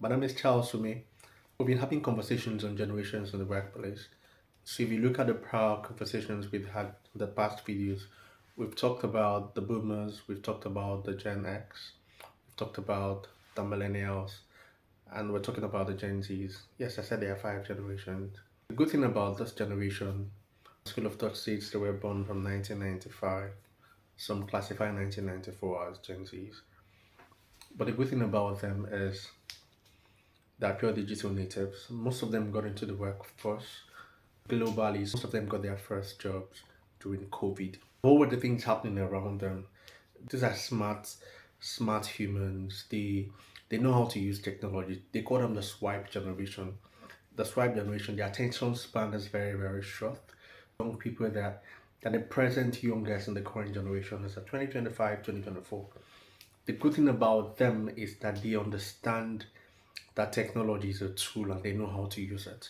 My name is Charles Sumi. We've been having conversations on generations in the workplace. So if you look at the prior conversations we've had in the past videos, we've talked about the boomers, we've talked about the Gen X, we've talked about the millennials, and we're talking about the Gen Zs. Yes, I said there are five generations. The good thing about this generation, School of Thought says they were born from 1995. Some classify 1994 as Gen Zs. But the good thing about them is they're pure digital natives. Most of them got into the workforce globally. Most of them got their first jobs during COVID. What were the things happening around them? These are smart humans. They know how to use technology. They call them the swipe generation. The swipe generation, the attention span is very short. Young people that the present youngest in the current generation is at 2025, 2024. The good thing about them is that they understand that technology is a tool and they know how to use it.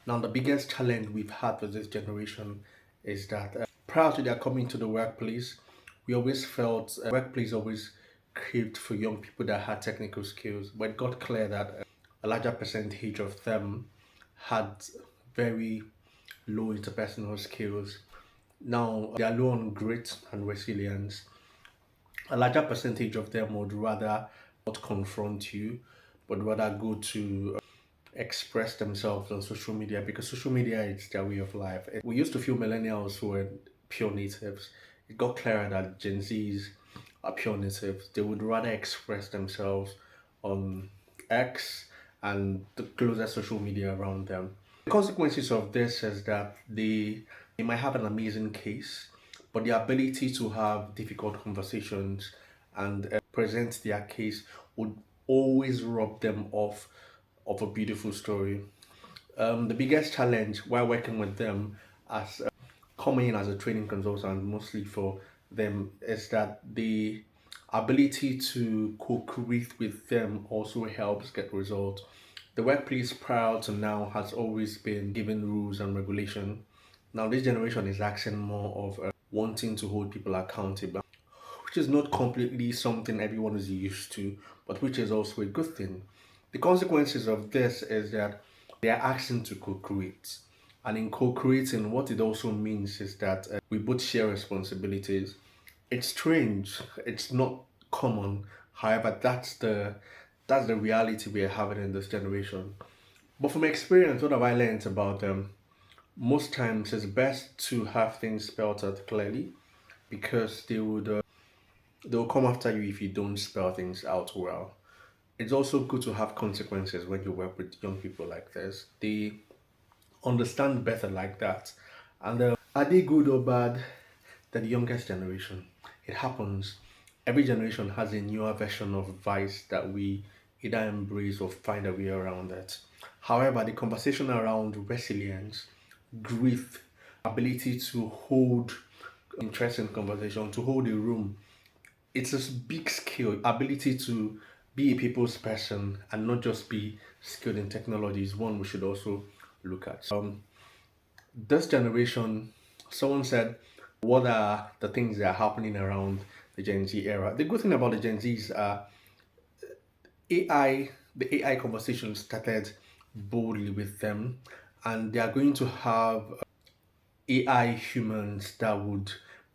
Now, the biggest challenge we've had with this generation is that prior to their coming to the workplace, we always felt workplace always craved for young people that had technical skills, but it got clear that a larger percentage of them had very low interpersonal skills. Now, they are low on grit and resilience. A larger percentage of them would rather not confront you, but rather go to express themselves on social media because social media is their way of life. We used to feel millennials who were pure natives. It got clearer that Gen Zs are pure natives. They would rather express themselves on X and the closest social media around them. The consequences of this is that they might have an amazing case, but the ability to have difficult conversations and present their case would always rob them of a beautiful story. The biggest challenge while working with them as coming in as a training consultant, mostly for them, is that the ability to co-create with them also helps get results. The workplace prior to now has always been given rules and regulation. Now this generation is asking more of wanting to hold people accountable, which is not completely something everyone is used to, but which is also a good thing. The consequences of this is that they are asking to co-create. And in co-creating, what it also means is that we both share responsibilities. It's strange. It's not common. However, that's the reality we are having in this generation. But from experience, what have I learned about them? Most times, it's best to have things spelled out clearly because they'll come after you if you don't spell things out well. It's also good to have consequences when you work with young people like this. They understand better like that. And are they good or bad? The youngest generation. It happens. Every generation has a newer version of vice that we either embrace or find a way around it. However, the conversation around resilience, grief, ability to hold interesting conversation, to hold a room, it's a big skill. Ability to be a people's person and not just be skilled in technology is one we should also look at. This generation, someone said, what are the things that are happening around the Gen Z era? The good thing about the Gen Zs are AI, the AI conversation started boldly with them, and they are going to have AI humans that would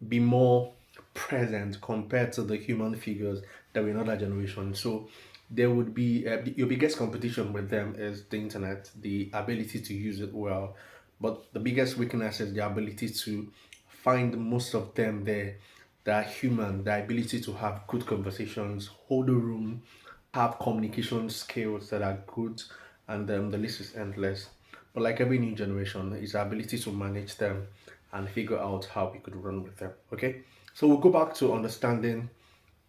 be more present compared to the human figures that were in other generations. So there would be your biggest competition with them is the internet, the ability to use it well. But the biggest weakness is the ability to find most of them there that are human, the ability to have good conversations, hold a room, have communication skills that are good, and the list is endless. But like every new generation, it's our ability to manage them and figure out how we could run with them. Okay, so we'll go back to understanding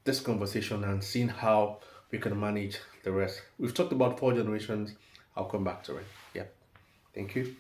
this conversation and seeing how we can manage the rest. We've talked about four generations. I'll come back to it. Yeah, thank you.